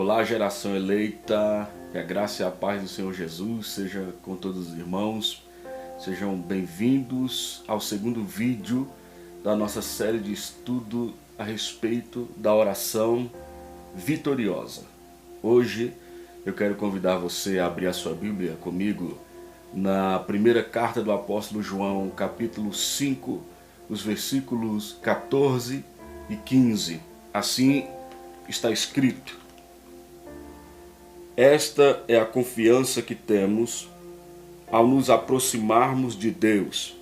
Olá, geração eleita, que a graça e a paz do Senhor Jesus seja com todos os irmãos. Sejam bem-vindos ao segundo vídeo da nossa série de estudo a respeito da oração vitoriosa. Hoje eu quero convidar você a abrir a sua Bíblia comigo na primeira carta do apóstolo João, capítulo 5, os versículos 14 e 15. Assim está escrito: esta é a confiança que temos ao nos aproximarmos de Deus.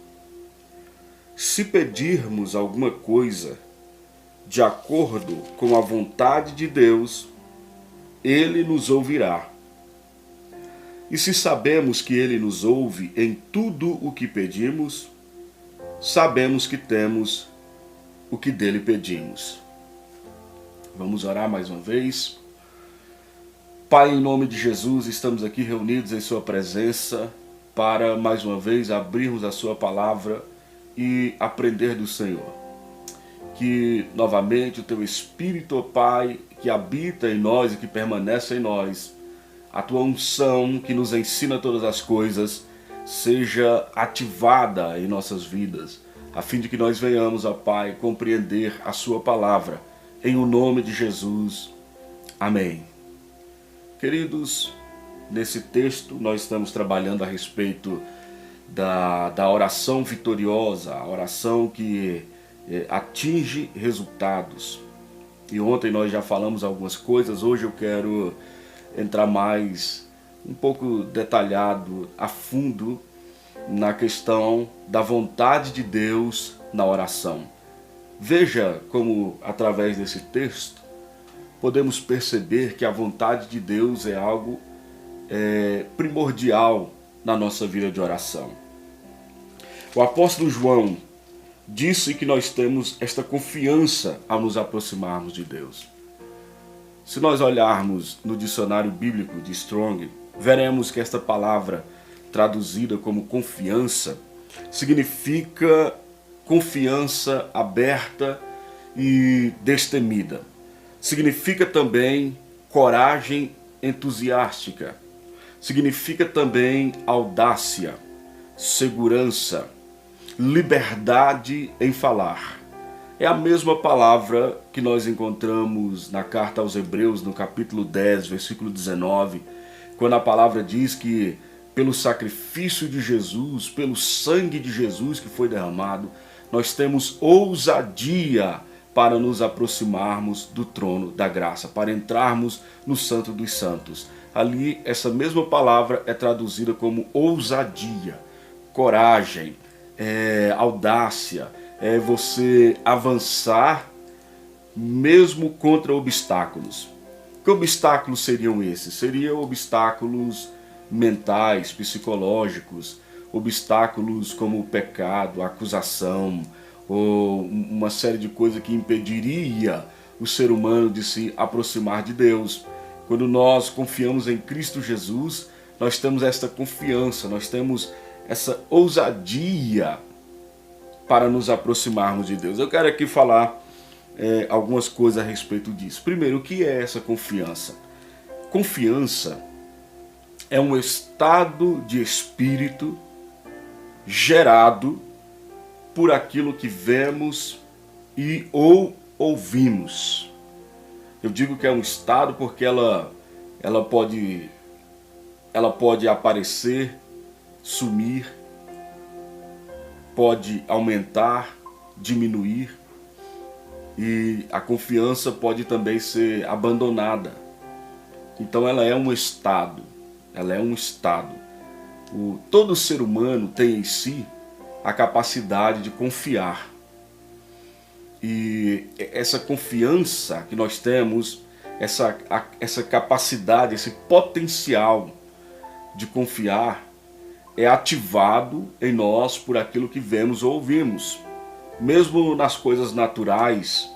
Se pedirmos alguma coisa de acordo com a vontade de Deus, Ele nos ouvirá. E se sabemos que Ele nos ouve em tudo o que pedimos, sabemos que temos o que dele pedimos. Vamos orar mais uma vez. Pai, em nome de Jesus, estamos aqui reunidos em Sua presença para, mais uma vez, abrirmos a Sua palavra e aprender do Senhor. Que, novamente, o Teu Espírito, ó Pai, que habita em nós e que permanece em nós, a Tua unção que nos ensina todas as coisas, seja ativada em nossas vidas, a fim de que nós venhamos, ó Pai, compreender a Sua palavra. Em o nome de Jesus. Amém. Queridos, nesse texto nós estamos trabalhando a respeito da oração vitoriosa, a oração que atinge resultados. E ontem nós já falamos algumas coisas, hoje eu quero entrar mais, um pouco detalhado, a fundo, na questão da vontade de Deus na oração. Veja como, através desse texto, podemos perceber que a vontade de Deus é algo primordial na nossa vida de oração. O apóstolo João disse que nós temos esta confiança ao nos aproximarmos de Deus. Se nós olharmos no dicionário bíblico de Strong, veremos que esta palavra, traduzida como confiança, significa confiança aberta e destemida. Significa também coragem entusiástica. Significa também audácia, segurança, liberdade em falar. É a mesma palavra que nós encontramos na carta aos Hebreus, no capítulo 10, versículo 19, quando a palavra diz que pelo sacrifício de Jesus, pelo sangue de Jesus que foi derramado, nós temos ousadia para nos aproximarmos do trono da graça, para entrarmos no Santo dos Santos. Ali, essa mesma palavra é traduzida como ousadia, coragem, audácia, é você avançar mesmo contra obstáculos. Que obstáculos seriam esses? Seriam obstáculos mentais, psicológicos, obstáculos como o pecado, a acusação, ou uma série de coisas que impediria o ser humano de se aproximar de Deus. Quando nós confiamos em Cristo Jesus, nós temos esta confiança, nós temos essa ousadia para nos aproximarmos de Deus. Eu quero aqui falar algumas coisas a respeito disso. Primeiro, o que é essa confiança? Confiança é um estado de espírito gerado por aquilo que vemos e ou ouvimos. Eu digo que é um estado porque ela pode aparecer, sumir, pode aumentar, diminuir, e a confiança pode também ser abandonada. Então ela é um estado, Todo ser humano tem em si a capacidade de confiar. E essa confiança que nós temos, essa capacidade, esse potencial de confiar é ativado em nós por aquilo que vemos ou ouvimos. Mesmo nas coisas naturais,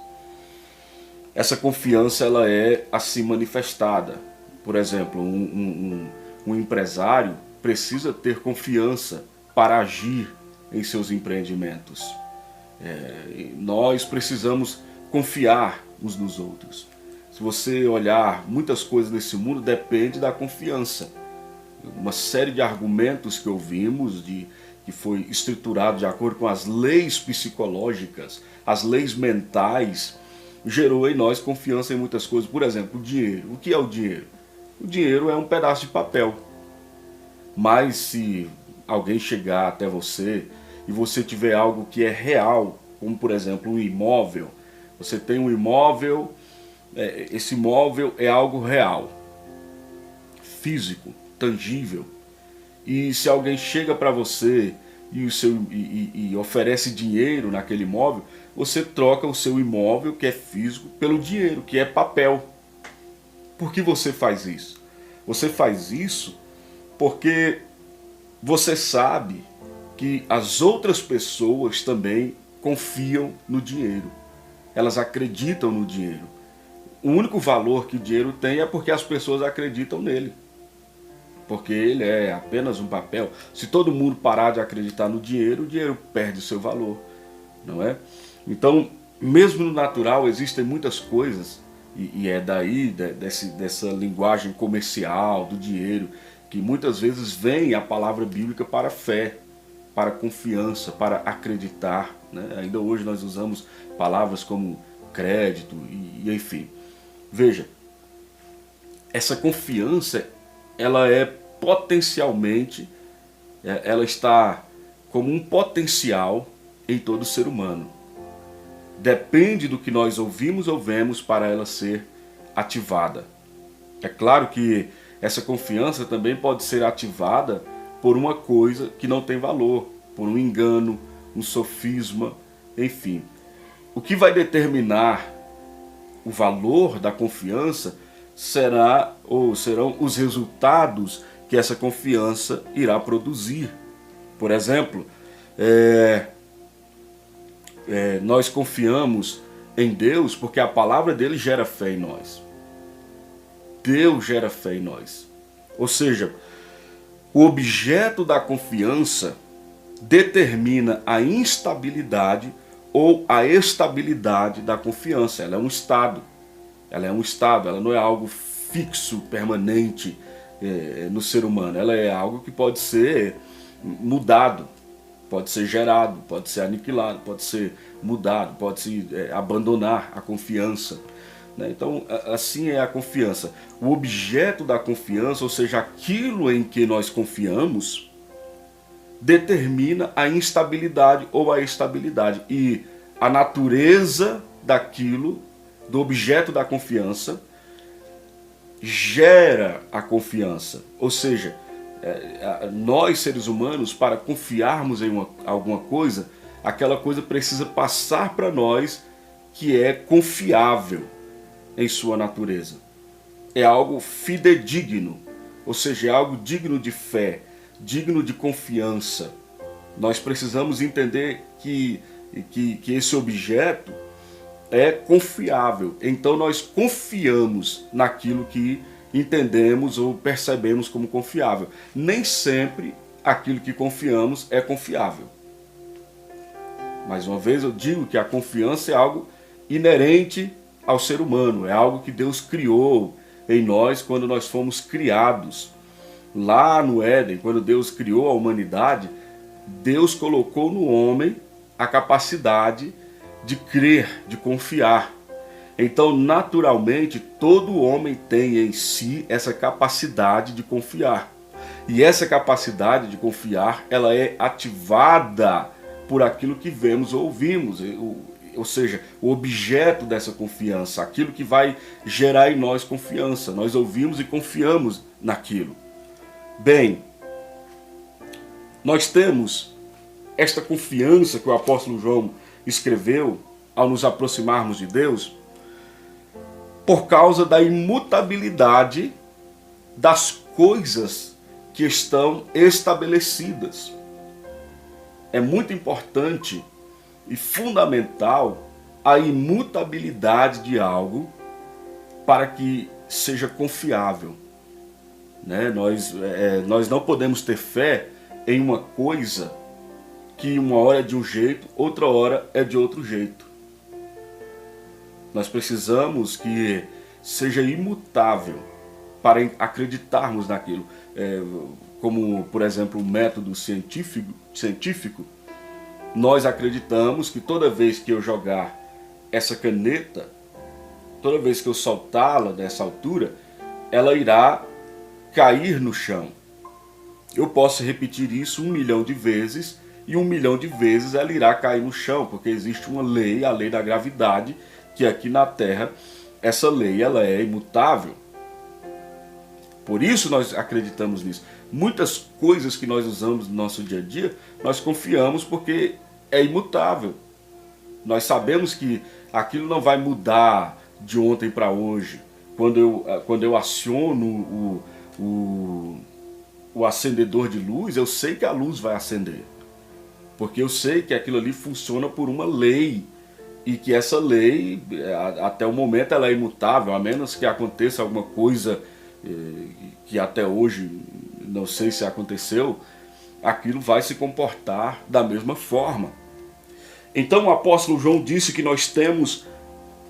essa confiança ela é assim manifestada. Por exemplo, um empresário precisa ter confiança para agir em seus empreendimentos. Nós precisamos confiar uns nos outros. Se você olhar muitas coisas nesse mundo, depende da confiança. Uma série de argumentos que ouvimos, que foi estruturado de acordo com as leis psicológicas, as leis mentais, gerou em nós confiança em muitas coisas. Por exemplo, o dinheiro. O que é o dinheiro? O dinheiro é um pedaço de papel. Mas se alguém chegar até você e você tiver algo que é real, como por exemplo um imóvel, você tem um imóvel, esse imóvel é algo real, físico, tangível. E se alguém chega para você e oferece dinheiro naquele imóvel, você troca o seu imóvel, que é físico, pelo dinheiro, que é papel. Por que você faz isso? Você faz isso porque você sabe que as outras pessoas também confiam no dinheiro. Elas acreditam no dinheiro. O único valor que o dinheiro tem é porque as pessoas acreditam nele. Porque ele é apenas um papel. Se todo mundo parar de acreditar no dinheiro, o dinheiro perde seu valor, não é? Então, mesmo no natural, existem muitas coisas, e é daí, dessa linguagem comercial do dinheiro, que muitas vezes vem a palavra bíblica para fé, para confiança, para acreditar, né? Ainda hoje nós usamos palavras como crédito e enfim. Veja, essa confiança, ela é potencialmente, ela está como um potencial em todo ser humano. Depende do que nós ouvimos ou vemos para ela ser ativada. É claro que essa confiança também pode ser ativada por uma coisa que não tem valor, por um engano, um sofisma, enfim. O que vai determinar o valor da confiança serão os resultados que essa confiança irá produzir. Por exemplo, nós confiamos em Deus porque a palavra dele gera fé em nós. Deus gera fé em nós. Ou seja, o objeto da confiança determina a instabilidade ou a estabilidade da confiança. Ela é um estado. Ela não é algo fixo, permanente no ser humano. Ela é algo que pode ser mudado, pode ser gerado, pode ser aniquilado, pode ser mudado, pode se abandonar a confiança. Então, assim é a confiança. O objeto da confiança, ou seja, aquilo em que nós confiamos, determina a instabilidade ou a estabilidade. E a natureza daquilo, do objeto da confiança, gera a confiança. Ou seja, nós seres humanos, para confiarmos em alguma coisa, aquela coisa precisa passar para nós que é confiável em sua natureza. É algo fidedigno, ou seja, é algo digno de fé, digno de confiança. Nós precisamos entender que esse objeto é confiável. Então nós confiamos naquilo que entendemos ou percebemos como confiável. Nem sempre aquilo que confiamos é confiável. Mais uma vez eu digo que a confiança é algo inerente ao ser humano, é algo que Deus criou em nós quando nós fomos criados. Lá no Éden, quando Deus criou a humanidade, Deus colocou no homem a capacidade de crer, de confiar. Então, naturalmente, todo homem tem em si essa capacidade de confiar. E essa capacidade de confiar, ela é ativada por aquilo que vemos ou ouvimos. Ou seja, o objeto dessa confiança, aquilo que vai gerar em nós confiança. Nós ouvimos e confiamos naquilo. Bem, nós temos esta confiança que o apóstolo João escreveu ao nos aproximarmos de Deus por causa da imutabilidade das coisas que estão estabelecidas. É muito importante e fundamental a imutabilidade de algo para que seja confiável. Nós não podemos ter fé em uma coisa que uma hora é de um jeito, outra hora é de outro jeito. Nós precisamos que seja imutável para acreditarmos naquilo. Como, por exemplo, o método científico, nós acreditamos que toda vez que eu jogar essa caneta, toda vez que eu soltá-la dessa altura, ela irá cair no chão. Eu posso repetir isso 1 milhão de vezes e 1 milhão de vezes ela irá cair no chão, porque existe uma lei, a lei da gravidade, que aqui na Terra, essa lei ela é imutável. Por isso nós acreditamos nisso. Muitas coisas que nós usamos no nosso dia a dia, nós confiamos porque é imutável. Nós sabemos que aquilo não vai mudar de ontem para hoje. Quando eu aciono o acendedor de luz, eu sei que a luz vai acender. Porque eu sei que aquilo ali funciona por uma lei. E que essa lei, até o momento, ela é imutável, a menos que aconteça alguma coisa que até hoje não sei se aconteceu, aquilo vai se comportar da mesma forma. Então o apóstolo João disse que nós temos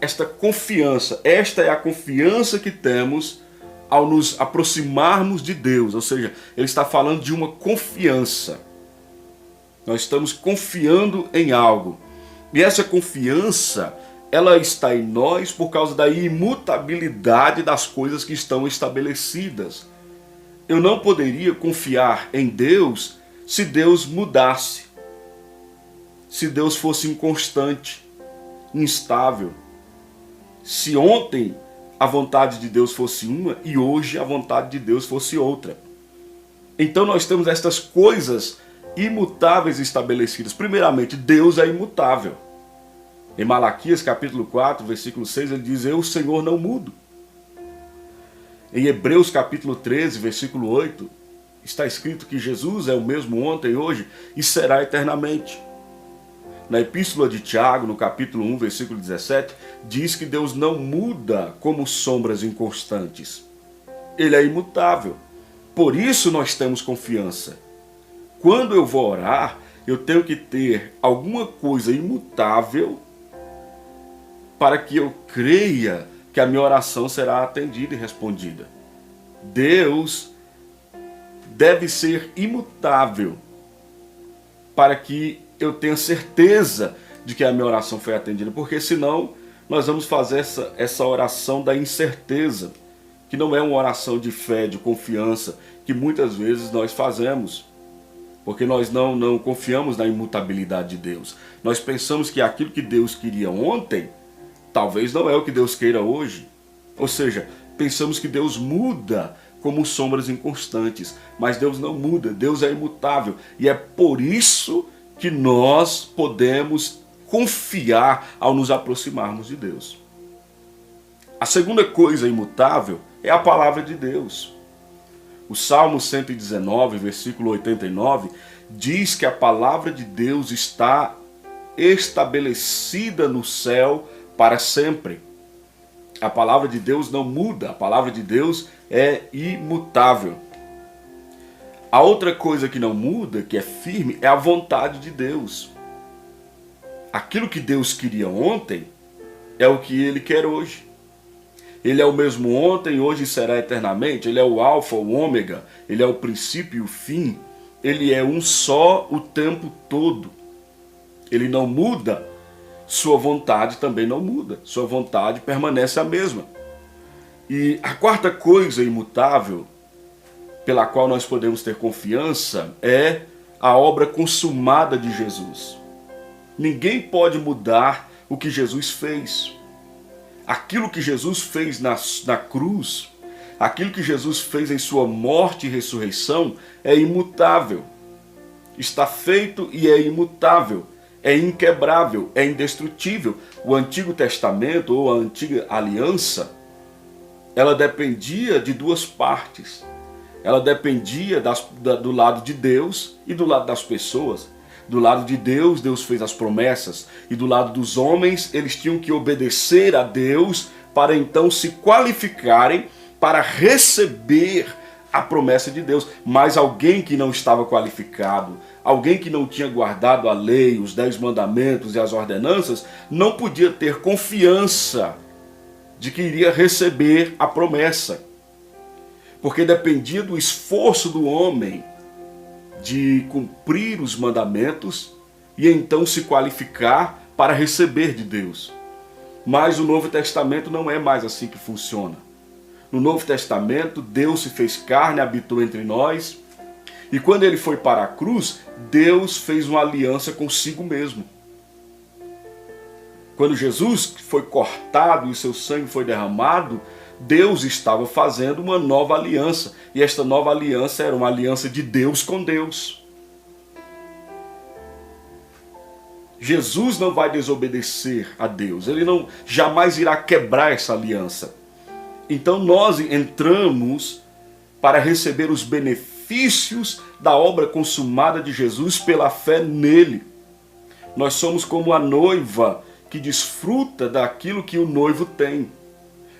esta confiança, esta é a confiança que temos ao nos aproximarmos de Deus, ou seja, ele está falando de uma confiança. Nós estamos confiando em algo. E essa confiança, ela está em nós por causa da imutabilidade das coisas que estão estabelecidas. Eu não poderia confiar em Deus se Deus mudasse, se Deus fosse inconstante, instável. Se ontem a vontade de Deus fosse uma e hoje a vontade de Deus fosse outra. Então nós temos estas coisas imutáveis estabelecidas. Primeiramente, Deus é imutável. Em Malaquias capítulo 4, versículo 6, ele diz: eu, o Senhor, não mudo. Em Hebreus capítulo 13, versículo 8, está escrito que Jesus é o mesmo ontem, hoje e será eternamente. Na epístola de Tiago, no capítulo 1, versículo 17, diz que Deus não muda como sombras inconstantes. Ele é imutável. Por isso nós temos confiança. Quando eu vou orar, eu tenho que ter alguma coisa imutável para que eu creia que a minha oração será atendida e respondida. Deus deve ser imutável para que eu tenha certeza de que a minha oração foi atendida, porque senão nós vamos fazer essa oração da incerteza, que não é uma oração de fé, de confiança, que muitas vezes nós fazemos, porque nós não confiamos na imutabilidade de Deus. Nós pensamos que aquilo que Deus queria ontem, talvez não é o que Deus queira hoje. Ou seja, pensamos que Deus muda como sombras inconstantes, mas Deus não muda, Deus é imutável, e é por isso que nós podemos confiar ao nos aproximarmos de Deus. A segunda coisa imutável é a palavra de Deus. O Salmo 119, versículo 89, diz que a palavra de Deus está estabelecida no céu para sempre. A palavra de Deus não muda, a palavra de Deus é imutável. A outra coisa que não muda, que é firme, é a vontade de Deus. Aquilo que Deus queria ontem é o que Ele quer hoje. Ele é o mesmo ontem, hoje e será eternamente. Ele é o alfa, o ômega. Ele é o princípio e o fim. Ele é um só o tempo todo. Ele não muda. Sua vontade também não muda. Sua vontade permanece a mesma. E a quarta coisa imutável pela qual nós podemos ter confiança é a obra consumada de Jesus. Ninguém pode mudar o que Jesus fez. Aquilo que Jesus fez na cruz, aquilo que Jesus fez em sua morte e ressurreição é imutável. Está feito e é imutável, é inquebrável, é indestrutível. O Antigo Testamento ou a Antiga Aliança, ela dependia de duas partes. Ela dependia do lado de Deus e do lado das pessoas. Do lado de Deus, Deus fez as promessas. E do lado dos homens, eles tinham que obedecer a Deus para então se qualificarem para receber a promessa de Deus. Mas alguém que não estava qualificado, alguém que não tinha guardado a lei, os 10 mandamentos e as ordenanças, não podia ter confiança de que iria receber a promessa. Porque dependia do esforço do homem de cumprir os mandamentos e então se qualificar para receber de Deus. Mas o Novo Testamento não é mais assim que funciona. No Novo Testamento, Deus se fez carne, habitou entre nós, e quando ele foi para a cruz, Deus fez uma aliança consigo mesmo. Quando Jesus foi cortado e o seu sangue foi derramado, Deus estava fazendo uma nova aliança. E esta nova aliança era uma aliança de Deus com Deus. Jesus não vai desobedecer a Deus. Ele não jamais irá quebrar essa aliança. Então nós entramos para receber os benefícios da obra consumada de Jesus pela fé nele. Nós somos como a noiva que desfruta daquilo que o noivo tem.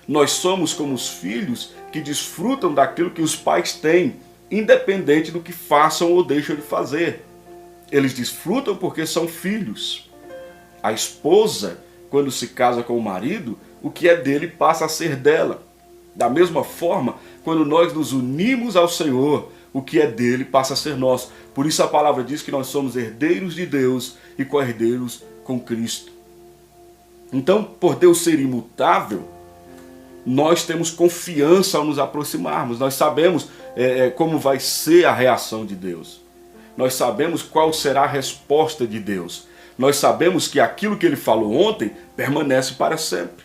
Nós somos como os filhos que desfrutam daquilo que os pais têm, independente do que façam ou deixam de fazer. Eles desfrutam porque são filhos. A esposa, quando se casa com o marido, o que é dele passa a ser dela. Da mesma forma, quando nós nos unimos ao Senhor, o que é dele passa a ser nosso. Por isso a palavra diz que nós somos herdeiros de Deus e co-herdeiros com Cristo. Então, por Deus ser imutável, nós temos confiança ao nos aproximarmos. Nós sabemos como vai ser a reação de Deus. Nós sabemos qual será a resposta de Deus. Nós sabemos que aquilo que ele falou ontem permanece para sempre.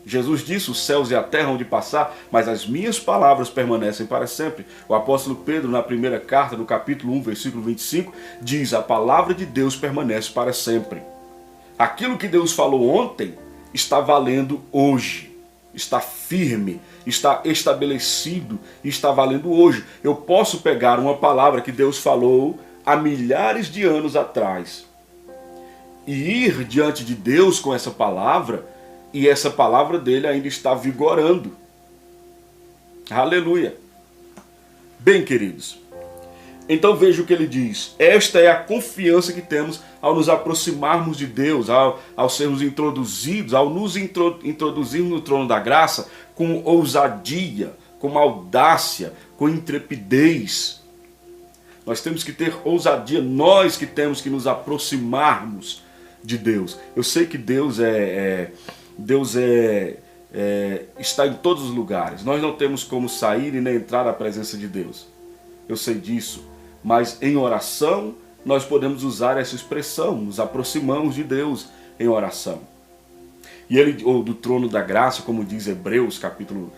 Jesus disse, os céus e a terra hão de passar, mas as minhas palavras permanecem para sempre. O apóstolo Pedro, na primeira carta, no capítulo 1, versículo 25, diz, a palavra de Deus permanece para sempre. Aquilo que Deus falou ontem está valendo hoje, está firme, está estabelecido e está valendo hoje. Eu posso pegar uma palavra que Deus falou há milhares de anos atrás e ir diante de Deus com essa palavra, e essa palavra dele ainda está vigorando. Aleluia. Bem, queridos, então veja o que ele diz. Esta é a confiança que temos ao nos aproximarmos de Deus, ao sermos introduzidos, ao nos introduzirmos no trono da graça com ousadia, com audácia, com intrepidez. Nós temos que ter ousadia, nós que temos que nos aproximarmos de Deus. Eu sei que Deus está em todos os lugares. Nós não temos como sair e nem entrar na presença de Deus. Eu sei disso. Mas em oração nós podemos usar essa expressão. Nos aproximamos de Deus em oração. E ele, ou do trono da graça, como diz Hebreus capítulo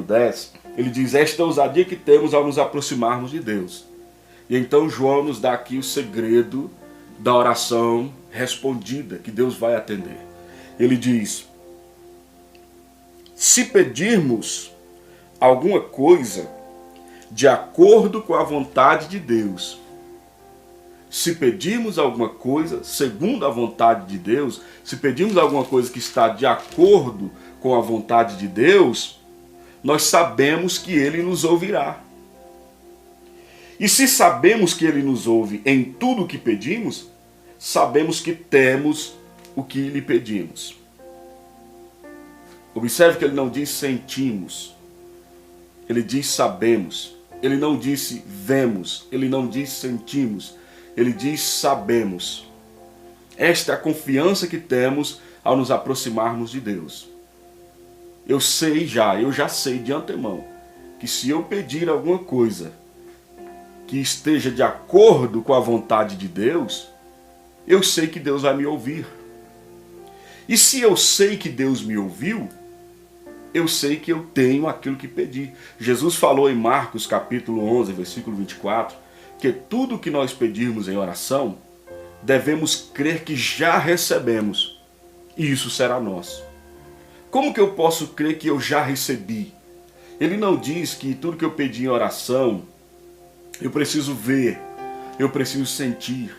10, ele diz, esta ousadia que temos ao nos aproximarmos de Deus. E então João nos dá aqui o segredo da oração respondida, que Deus vai atender. Ele diz, se pedirmos alguma coisa de acordo com a vontade de Deus, se pedirmos alguma coisa segundo a vontade de Deus, se pedirmos alguma coisa que está de acordo com a vontade de Deus, nós sabemos que Ele nos ouvirá. E se sabemos que Ele nos ouve em tudo o que pedimos, sabemos que temos o que lhe pedimos. Observe que ele não diz sentimos, ele diz sabemos. Ele não disse vemos, ele não diz sentimos, ele diz sabemos. Esta é a confiança que temos ao nos aproximarmos de Deus. Eu já sei de antemão, que se eu pedir alguma coisa que esteja de acordo com a vontade de Deus, eu sei que Deus vai me ouvir. E se eu sei que Deus me ouviu, eu sei que eu tenho aquilo que pedi. Jesus falou em Marcos capítulo 11, versículo 24, que tudo que nós pedirmos em oração, devemos crer que já recebemos, e isso será nosso. Como que eu posso crer que eu já recebi? Ele não diz que tudo que eu pedi em oração, eu preciso ver, eu preciso sentir.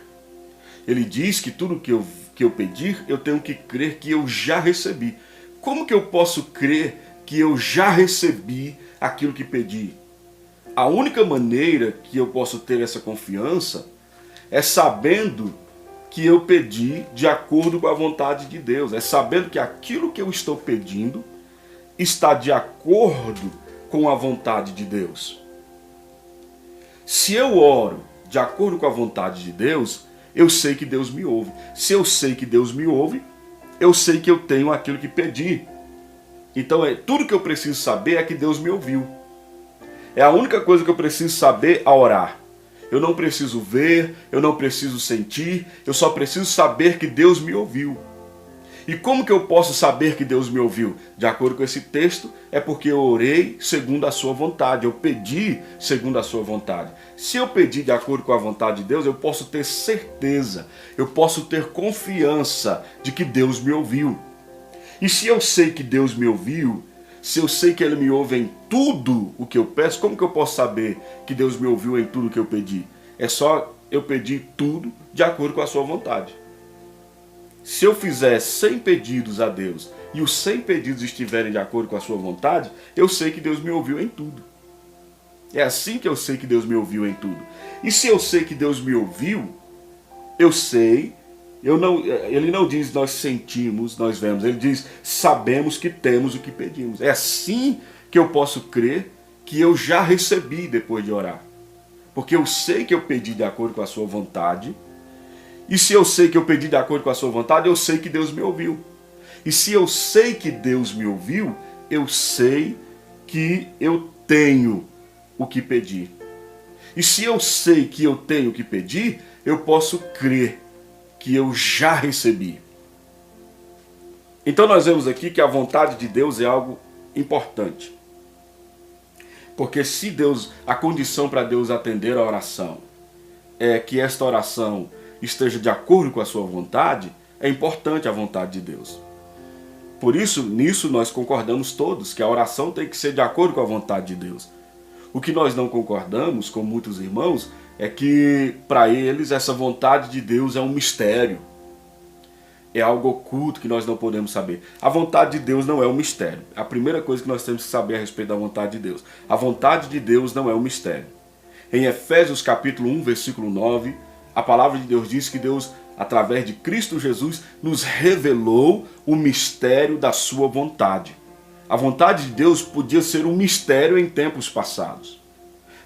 Ele diz que tudo que eu pedir, eu tenho que crer que eu já recebi. Como que eu posso crer que eu já recebi aquilo que pedi? A única maneira que eu posso ter essa confiança é sabendo que eu pedi de acordo com a vontade de Deus. É sabendo que aquilo que eu estou pedindo está de acordo com a vontade de Deus. Se eu oro de acordo com a vontade de Deus, eu sei que Deus me ouve. Se eu sei que Deus me ouve, eu sei que eu tenho aquilo que pedi. Então, tudo que eu preciso saber é que Deus me ouviu. É a única coisa que eu preciso saber a orar. Eu não preciso ver, eu não preciso sentir, eu só preciso saber que Deus me ouviu. E como que eu posso saber que Deus me ouviu? De acordo com esse texto, é porque eu orei segundo a sua vontade, eu pedi segundo a sua vontade. Se eu pedir de acordo com a vontade de Deus, eu posso ter certeza, eu posso ter confiança de que Deus me ouviu. E se eu sei que Deus me ouviu, se eu sei que Ele me ouve em tudo o que eu peço, como que eu posso saber que Deus me ouviu em tudo o que eu pedi? É só eu pedir tudo de acordo com a sua vontade. Se eu fizer 100 pedidos a Deus e os 100 pedidos estiverem de acordo com a sua vontade, eu sei que Deus me ouviu em tudo. É assim que eu sei que Deus me ouviu em tudo. E se eu sei que Deus me ouviu, eu sei, ele não diz nós sentimos, nós vemos, ele diz sabemos que temos o que pedimos. É assim que eu posso crer que eu já recebi depois de orar. Porque eu sei que eu pedi de acordo com a sua vontade. E se eu sei que eu pedi de acordo com a sua vontade, eu sei que Deus me ouviu. E se eu sei que Deus me ouviu, eu sei que eu tenho o que pedir. E se eu sei que eu tenho o que pedir, eu posso crer que eu já recebi. Então nós vemos aqui que a vontade de Deus é algo importante. Porque se Deus, a condição para Deus atender a oração é que esta oração esteja de acordo com a sua vontade, é importante a vontade de Deus. Por isso, nisso nós concordamos todos, que a oração tem que ser de acordo com a vontade de Deus. O que nós não concordamos, com muitos irmãos, é que para eles essa vontade de Deus é um mistério. É algo oculto que nós não podemos saber. A vontade de Deus não é um mistério. A primeira coisa que nós temos que saber a respeito da vontade de Deus. A vontade de Deus não é um mistério. Em Efésios capítulo 1, versículo 9, a palavra de Deus diz que Deus, através de Cristo Jesus, nos revelou o mistério da sua vontade. A vontade de Deus podia ser um mistério em tempos passados.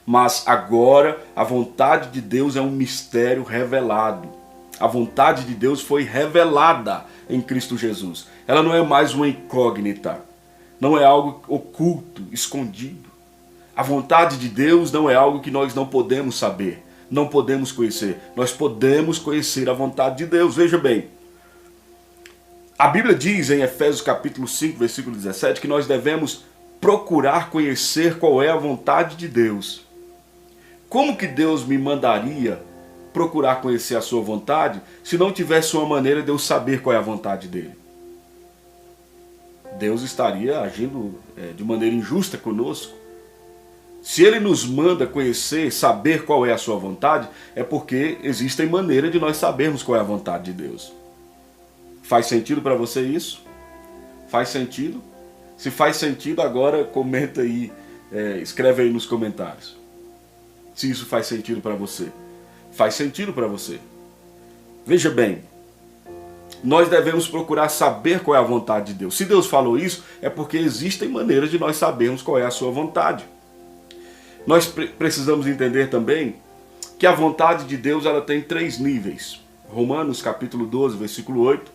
Mas agora a vontade de Deus é um mistério revelado. A vontade de Deus foi revelada em Cristo Jesus. Ela não é mais uma incógnita. Não é algo oculto, escondido. A vontade de Deus não é algo que nós não podemos saber. Não podemos conhecer. Nós podemos conhecer a vontade de Deus. Veja bem. A Bíblia diz em Efésios capítulo 5, versículo 17, que nós devemos procurar conhecer qual é a vontade de Deus. Como que Deus me mandaria procurar conhecer a sua vontade se não tivesse uma maneira de eu saber qual é a vontade dele? Deus estaria agindo de maneira injusta conosco. Se ele nos manda conhecer, saber qual é a sua vontade, é porque existem maneiras de nós sabermos qual é a vontade de Deus. Faz sentido para você isso? Faz sentido? Se faz sentido, agora comenta aí, escreve aí nos comentários. Se isso faz sentido para você. Faz sentido para você. Veja bem, nós devemos procurar saber qual é a vontade de Deus. Se Deus falou isso, é porque existem maneiras de nós sabermos qual é a sua vontade. Nós precisamos entender também que a vontade de Deus ela tem 3 níveis. Romanos capítulo 12, versículo 8,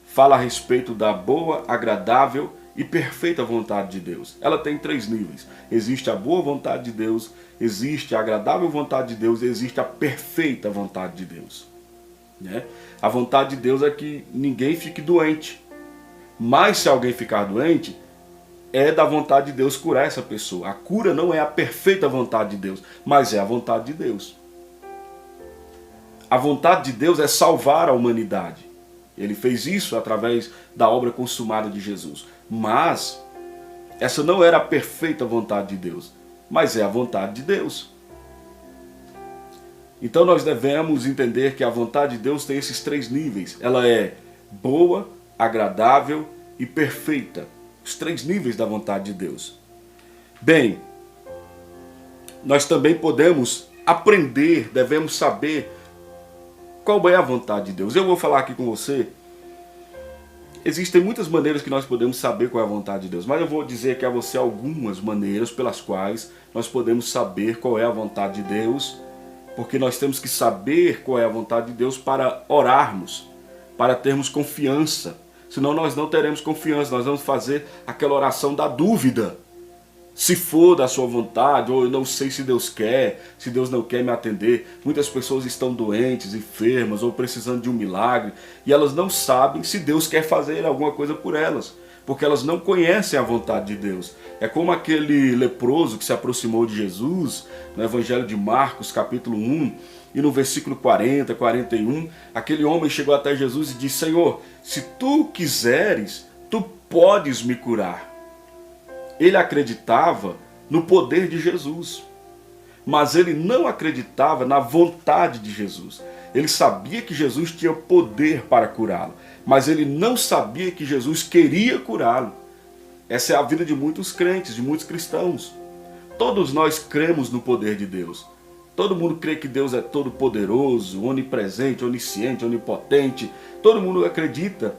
fala a respeito da boa, agradável e perfeita vontade de Deus. Ela tem 3 níveis. Existe a boa vontade de Deus, existe a agradável vontade de Deus e existe a perfeita vontade de Deus. A vontade de Deus é que ninguém fique doente. Mas se alguém ficar doente, é da vontade de Deus curar essa pessoa. A cura não é a perfeita vontade de Deus, mas é a vontade de Deus. A vontade de Deus é salvar a humanidade. Ele fez isso através da obra consumada de Jesus. Mas essa não era a perfeita vontade de Deus, mas é a vontade de Deus. Então nós devemos entender que a vontade de Deus tem esses 3 níveis. Ela é boa, agradável e perfeita. Os 3 níveis da vontade de Deus. Bem, nós também podemos aprender, devemos saber qual é a vontade de Deus? Eu vou falar aqui com você. Existem muitas maneiras que nós podemos saber qual é a vontade de Deus, mas eu vou dizer aqui a você algumas maneiras pelas quais nós podemos saber qual é a vontade de Deus, porque nós temos que saber qual é a vontade de Deus para orarmos, para termos confiança. Senão nós não teremos confiança, nós vamos fazer aquela oração da dúvida. Se for da sua vontade, ou eu não sei se Deus quer, se Deus não quer me atender. Muitas pessoas estão doentes, enfermas, ou precisando de um milagre, e elas não sabem se Deus quer fazer alguma coisa por elas, porque elas não conhecem a vontade de Deus. É como aquele leproso que se aproximou de Jesus, no Evangelho de Marcos, capítulo 1, e no versículo 40, 41, aquele homem chegou até Jesus e disse: Senhor, se tu quiseres, tu podes me curar. Ele acreditava no poder de Jesus, mas ele não acreditava na vontade de Jesus. Ele sabia que Jesus tinha poder para curá-lo, mas ele não sabia que Jesus queria curá-lo. Essa é a vida de muitos crentes, de muitos cristãos. Todos nós cremos no poder de Deus. Todo mundo crê que Deus é todo poderoso, onipresente, onisciente, onipotente. Todo mundo acredita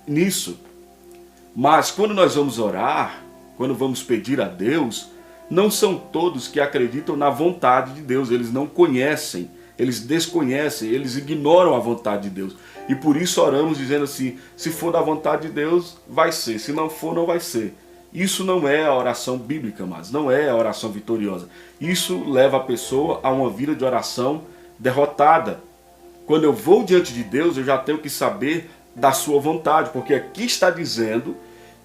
nisso. Mas quando nós vamos orar, quando vamos pedir a Deus, não são todos que acreditam na vontade de Deus. Eles não conhecem, eles desconhecem, eles ignoram a vontade de Deus. E por isso oramos dizendo assim: se for da vontade de Deus, vai ser. Se não for, não vai ser. Isso não é a oração bíblica, mas não é a oração vitoriosa. Isso leva a pessoa a uma vida de oração derrotada. Quando eu vou diante de Deus, eu já tenho que saber da sua vontade, porque aqui está dizendo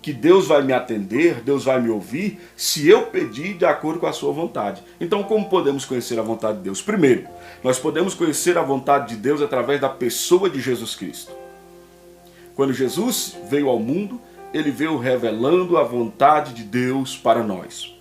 que Deus vai me atender, Deus vai me ouvir, se eu pedir de acordo com a sua vontade. Então, como podemos conhecer a vontade de Deus? Primeiro, nós podemos conhecer a vontade de Deus através da pessoa de Jesus Cristo. Quando Jesus veio ao mundo, ele veio revelando a vontade de Deus para nós.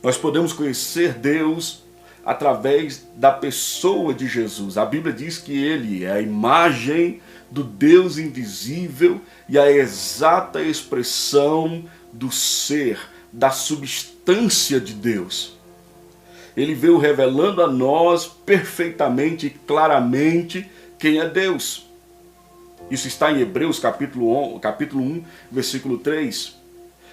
Nós podemos conhecer Deus através da pessoa de Jesus. A Bíblia diz que ele é a imagem do Deus invisível e a exata expressão do ser, da substância de Deus. Ele veio revelando a nós perfeitamente e claramente quem é Deus. Isso está em Hebreus capítulo 1, versículo 3.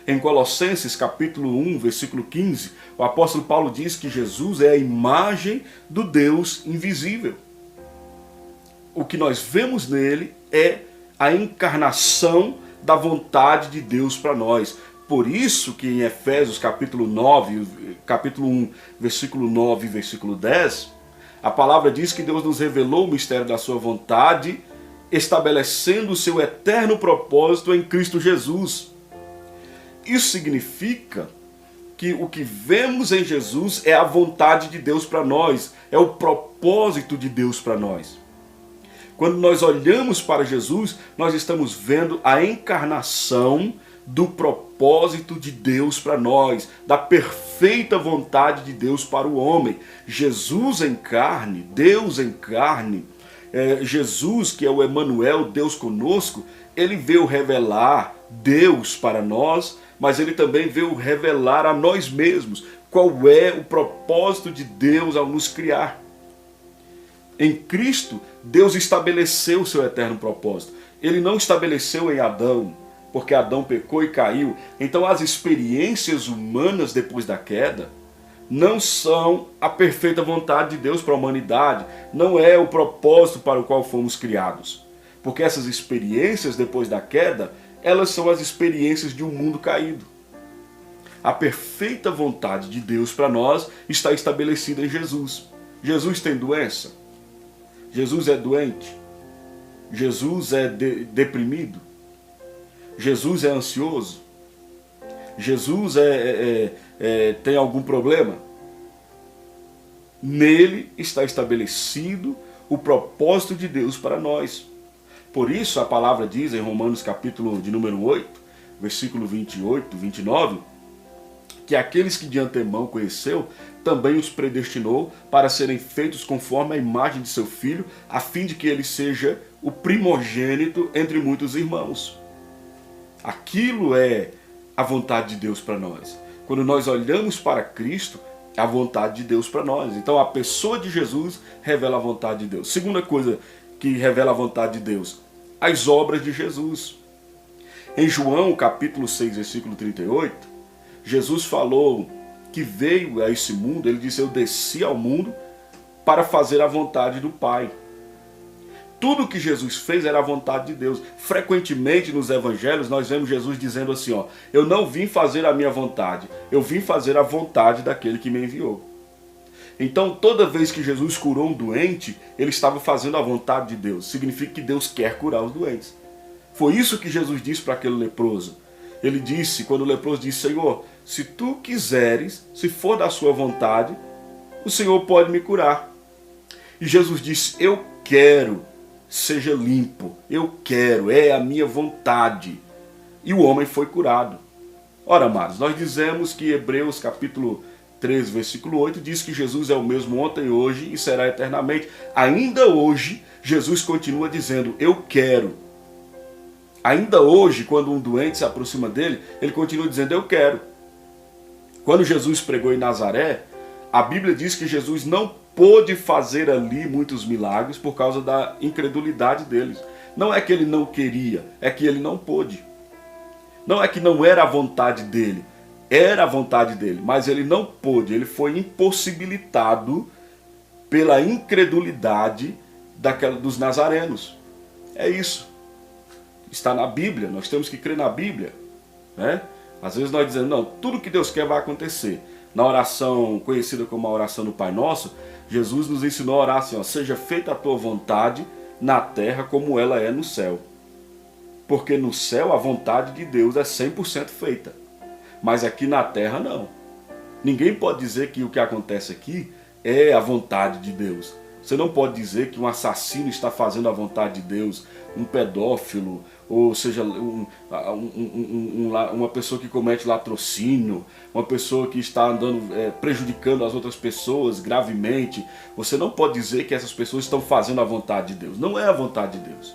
Em Colossenses capítulo 1, versículo 15, o apóstolo Paulo diz que Jesus é a imagem do Deus invisível. O que nós vemos nele é a encarnação da vontade de Deus para nós. Por isso que em Efésios capítulo 1, versículo 9 e versículo 10, a palavra diz que Deus nos revelou o mistério da sua vontade, estabelecendo o seu eterno propósito em Cristo Jesus. Isso significa que o que vemos em Jesus é a vontade de Deus para nós, é o propósito de Deus para nós. Quando nós olhamos para Jesus, nós estamos vendo a encarnação do propósito de Deus para nós, da perfeita vontade de Deus para o homem. Jesus em carne, Deus em carne, Jesus, que é o Emanuel, Deus conosco, ele veio revelar Deus para nós, mas ele também veio revelar a nós mesmos qual é o propósito de Deus ao nos criar. Em Cristo, Deus estabeleceu o seu eterno propósito. Ele não estabeleceu em Adão, porque Adão pecou e caiu. Então as experiências humanas depois da queda não são a perfeita vontade de Deus para a humanidade. Não é o propósito para o qual fomos criados. Porque essas experiências depois da queda, elas são as experiências de um mundo caído. A perfeita vontade de Deus para nós está estabelecida em Jesus. Jesus tem doença? Jesus é doente? Jesus é deprimido? Jesus é ansioso? Jesus tem algum problema? Nele está estabelecido o propósito de Deus para nós. Por isso a palavra diz em Romanos capítulo de número 8, versículo 28, 29, que aqueles que de antemão conheceu, também os predestinou para serem feitos conforme a imagem de seu Filho, a fim de que ele seja o primogênito entre muitos irmãos. Aquilo é a vontade de Deus para nós. Quando nós olhamos para Cristo, a vontade de Deus para nós. Então a pessoa de Jesus revela a vontade de Deus. Segunda coisa que revela a vontade de Deus, as obras de Jesus. Em João capítulo 6, versículo 38, Jesus falou que veio a esse mundo, ele disse: eu desci ao mundo para fazer a vontade do Pai. Tudo que Jesus fez era a vontade de Deus. Frequentemente nos evangelhos nós vemos Jesus dizendo assim, ó: eu não vim fazer a minha vontade, eu vim fazer a vontade daquele que me enviou. Então toda vez que Jesus curou um doente, ele estava fazendo a vontade de Deus. Significa que Deus quer curar os doentes. Foi isso que Jesus disse para aquele leproso. Ele disse, quando o leproso disse: Senhor, se tu quiseres, se for da sua vontade, o Senhor pode me curar. E Jesus disse: eu quero, seja limpo, eu quero, é a minha vontade. E o homem foi curado. Ora, amados, nós dizemos que Hebreus capítulo 13, versículo 8 diz que Jesus é o mesmo ontem, hoje e será eternamente. Ainda hoje, Jesus continua dizendo: eu quero. Ainda hoje, quando um doente se aproxima dele, ele continua dizendo: eu quero. Quando Jesus pregou em Nazaré, a Bíblia diz que Jesus não pôde fazer ali muitos milagres por causa da incredulidade deles. Não é que ele não queria, é que ele não pôde. Não é que não era a vontade dele, era a vontade dele, mas ele não pôde, ele foi impossibilitado pela incredulidade dos nazarenos. É isso. Está na Bíblia, nós temos que crer na Bíblia, né? Às vezes nós dizemos: não, tudo que Deus quer vai acontecer. Na oração conhecida como a oração do Pai Nosso, Jesus nos ensinou a orar assim, ó: seja feita a tua vontade na terra como ela é no céu. Porque no céu a vontade de Deus é 100% feita, mas aqui na terra não. Ninguém pode dizer que o que acontece aqui é a vontade de Deus. Você não pode dizer que um assassino está fazendo a vontade de Deus, um pedófilo, ou seja, uma pessoa que comete latrocínio, uma pessoa que está andando prejudicando as outras pessoas gravemente. Você não pode dizer que essas pessoas estão fazendo a vontade de Deus. Não é a vontade de Deus.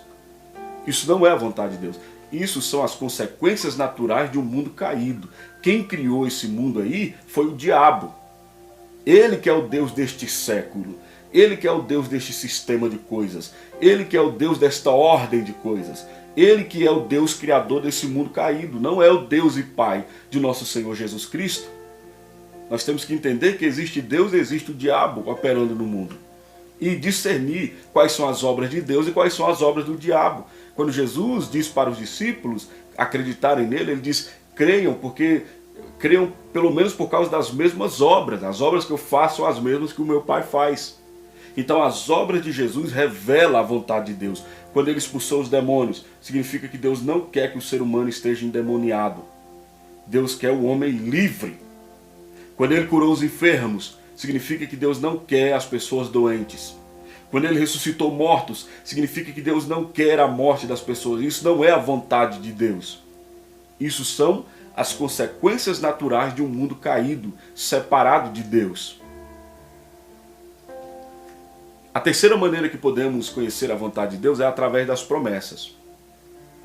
Isso não é a vontade de Deus. Isso são as consequências naturais de um mundo caído. Quem criou esse mundo aí foi o diabo. Ele que é o Deus deste século. Ele que é o Deus deste sistema de coisas. Ele que é o Deus desta ordem de coisas. Ele que é o Deus criador desse mundo caído. Não é o Deus e Pai de nosso Senhor Jesus Cristo. Nós temos que entender que existe Deus e existe o diabo operando no mundo. E discernir quais são as obras de Deus e quais são as obras do diabo. Quando Jesus diz para os discípulos acreditarem nele, ele diz: creiam, porque creiam pelo menos por causa das mesmas obras. As obras que eu faço são as mesmas que o meu Pai faz. Então as obras de Jesus revelam a vontade de Deus. Quando ele expulsou os demônios, significa que Deus não quer que o ser humano esteja endemoniado. Deus quer o homem livre. Quando ele curou os enfermos, significa que Deus não quer as pessoas doentes. Quando ele ressuscitou mortos, significa que Deus não quer a morte das pessoas. Isso não é a vontade de Deus. Isso são as consequências naturais de um mundo caído, separado de Deus. A terceira maneira que podemos conhecer a vontade de Deus é através das promessas.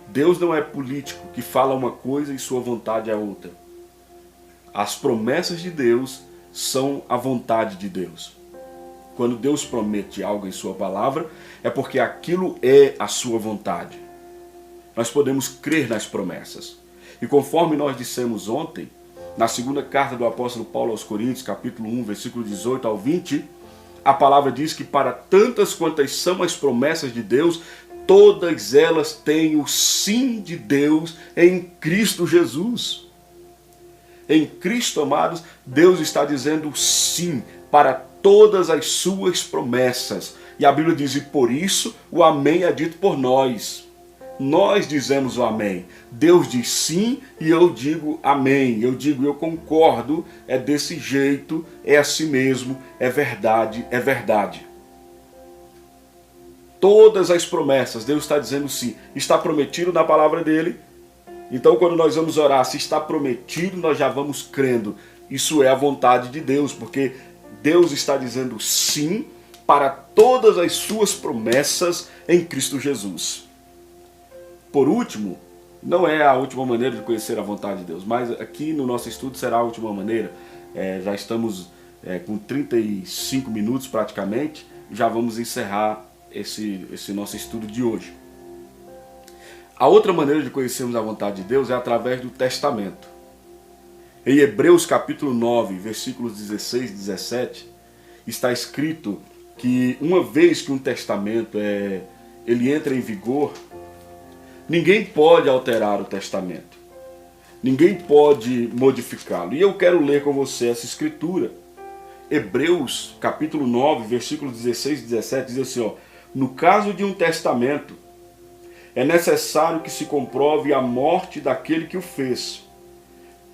Deus não é político que fala uma coisa e sua vontade é outra. As promessas de Deus são a vontade de Deus. Quando Deus promete algo em sua palavra, é porque aquilo é a sua vontade. Nós podemos crer nas promessas. E conforme nós dissemos ontem, na segunda carta do apóstolo Paulo aos Coríntios, capítulo 1, versículo 18 ao 20, a palavra diz que para tantas quantas são as promessas de Deus, todas elas têm o sim de Deus em Cristo Jesus. Em Cristo, amados, Deus está dizendo sim para todas as suas promessas. E a Bíblia diz: e por isso o amém é dito por nós. Nós dizemos o amém. Deus diz sim e eu digo amém. Eu digo, eu concordo, é desse jeito, é assim mesmo, é verdade, é verdade. Todas as promessas, Deus está dizendo sim. Está prometido na palavra dele. Então quando nós vamos orar, se está prometido, nós já vamos crendo. Isso é a vontade de Deus, porque Deus está dizendo sim para todas as suas promessas em Cristo Jesus. Por último, não é a última maneira de conhecer a vontade de Deus, mas aqui no nosso estudo será a última maneira. Já estamos com 35 minutos praticamente, já vamos encerrar esse nosso estudo de hoje. A outra maneira de conhecermos a vontade de Deus é através do testamento. Em Hebreus capítulo 9, versículos 16 e 17, está escrito que uma vez que um testamento ele entra em vigor, ninguém pode alterar o testamento. Ninguém pode modificá-lo. E eu quero ler com você essa escritura. Hebreus capítulo 9, versículos 16 e 17 diz assim, ó: no caso de um testamento, é necessário que se comprove a morte daquele que o fez,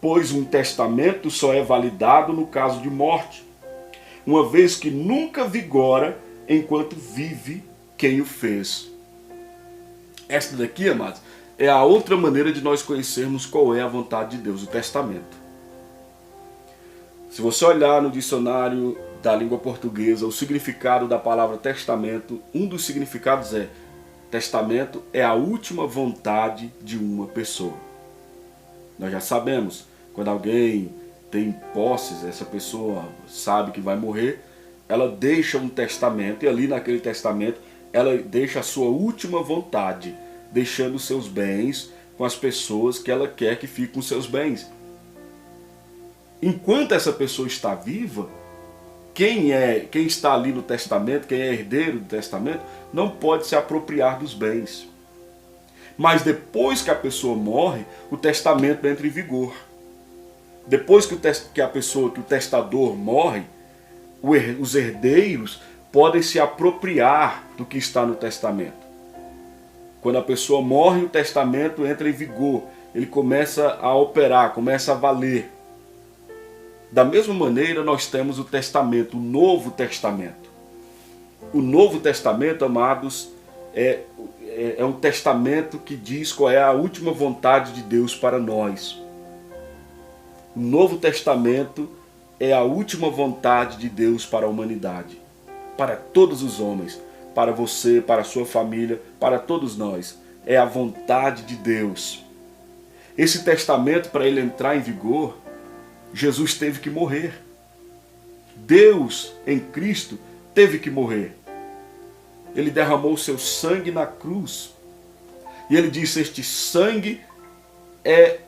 pois um testamento só é validado no caso de morte, uma vez que nunca vigora enquanto vive quem o fez. Esta daqui, amados, é a outra maneira de nós conhecermos qual é a vontade de Deus, o testamento. Se você olhar no dicionário da língua portuguesa, o significado da palavra testamento, um dos significados é: testamento é a última vontade de uma pessoa. Nós já sabemos, quando alguém tem posses, essa pessoa sabe que vai morrer, ela deixa um testamento, e ali naquele testamento ela deixa a sua última vontade, deixando seus bens com as pessoas que ela quer que fiquem com seus bens. Enquanto essa pessoa está viva, quem está ali no testamento, quem é herdeiro do testamento, não pode se apropriar dos bens. Mas depois que a pessoa morre, o testamento entra em vigor. Depois que o testador morre, os herdeiros podem se apropriar do que está no testamento. Quando a pessoa morre, o testamento entra em vigor. Ele começa a operar, começa a valer. Da mesma maneira, nós temos o testamento, o Novo Testamento. O Novo Testamento, amados, é um testamento que diz qual é a última vontade de Deus para nós. O Novo Testamento é a última vontade de Deus para a humanidade, para todos os homens, para você, para a sua família, para todos nós. É a vontade de Deus. Esse testamento, para ele entrar em vigor, Jesus teve que morrer. Deus, em Cristo, teve que morrer. Ele derramou o seu sangue na cruz. E ele disse: este sangue é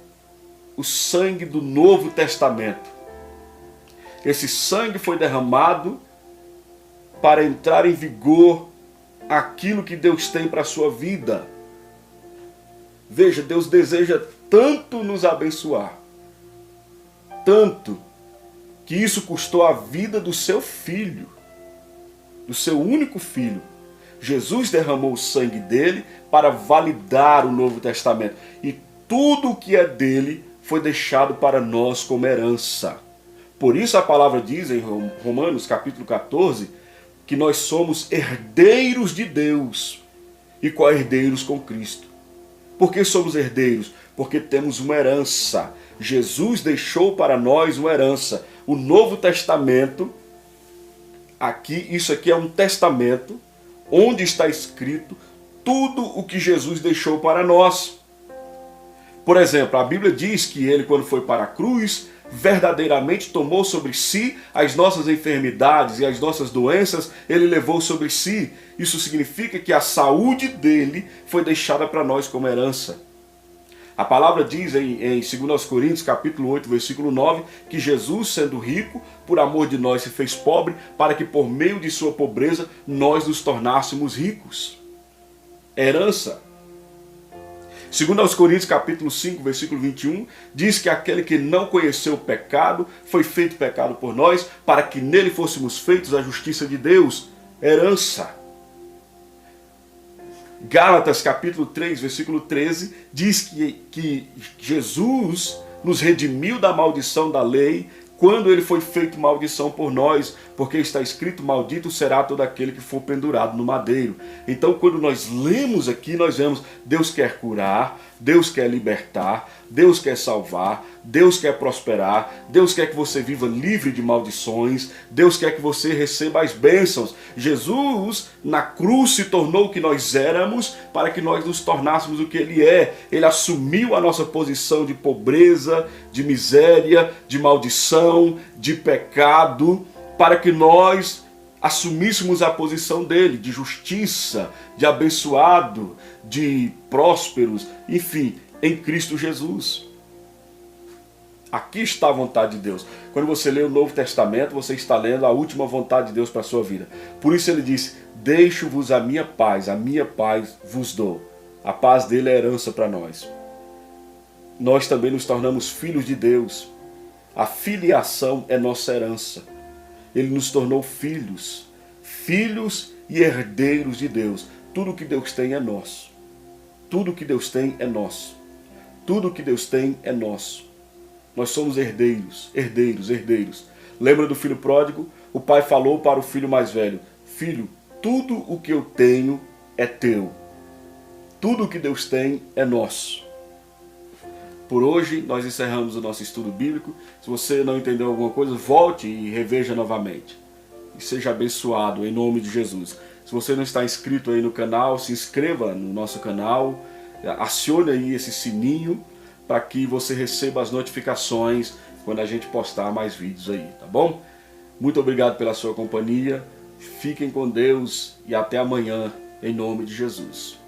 o sangue do Novo Testamento. Esse sangue foi derramado para entrar em vigor aquilo que Deus tem para a sua vida. Veja, Deus deseja tanto nos abençoar, tanto, que isso custou a vida do seu filho, do seu único filho. Jesus derramou o sangue dele para validar o Novo Testamento. E tudo o que é dele foi deixado para nós como herança. Por isso a palavra diz em Romanos capítulo 14, que nós somos herdeiros de Deus e co-herdeiros com Cristo. Por que somos herdeiros? Porque temos uma herança. Jesus deixou para nós uma herança. O Novo Testamento, isso aqui é um testamento onde está escrito tudo o que Jesus deixou para nós. Por exemplo, a Bíblia diz que ele, quando foi para a cruz, verdadeiramente tomou sobre si as nossas enfermidades e as nossas doenças, ele levou sobre si. Isso significa que a saúde dele foi deixada para nós como herança. A palavra diz em 2 Coríntios capítulo 8, versículo 9, que Jesus, sendo rico, por amor de nós se fez pobre, para que por meio de sua pobreza nós nos tornássemos ricos. Herança. 2 Coríntios capítulo 5, versículo 21, diz que aquele que não conheceu o pecado, foi feito pecado por nós, para que nele fôssemos feitos a justiça de Deus. Herança. Gálatas capítulo 3, versículo 13, diz que Jesus nos redimiu da maldição da lei, quando ele foi feito maldição por nós, porque está escrito: maldito será todo aquele que for pendurado no madeiro. Então, quando nós lemos aqui, nós vemos: Deus quer curar, Deus quer libertar, Deus quer salvar, Deus quer prosperar, Deus quer que você viva livre de maldições, Deus quer que você receba as bênçãos. Jesus na cruz se tornou o que nós éramos para que nós nos tornássemos o que Ele é. Ele assumiu a nossa posição de pobreza, de miséria, de maldição, de pecado, para que nós assumíssemos a posição dele, de justiça, de abençoado, de prósperos, enfim, em Cristo Jesus. Aqui está a vontade de Deus. Quando você lê o Novo Testamento, você está lendo a última vontade de Deus para a sua vida. Por isso ele disse, deixo-vos a minha paz vos dou. A paz dele é herança para nós. Nós também nos tornamos filhos de Deus. A filiação é nossa herança. Ele nos tornou filhos e herdeiros de Deus. Tudo que Deus tem é nosso. Tudo que Deus tem é nosso. Tudo que Deus tem é nosso. Nós somos herdeiros. Lembra do filho pródigo? O pai falou para o filho mais velho, filho, tudo o que eu tenho é teu. Tudo o que Deus tem é nosso. Por hoje, nós encerramos o nosso estudo bíblico. Se você não entendeu alguma coisa, volte e reveja novamente. E seja abençoado em nome de Jesus. Se você não está inscrito aí no canal, se inscreva no nosso canal. Acione aí esse sininho para que você receba as notificações quando a gente postar mais vídeos aí, tá bom? Muito obrigado pela sua companhia. Fiquem com Deus e até amanhã, em nome de Jesus.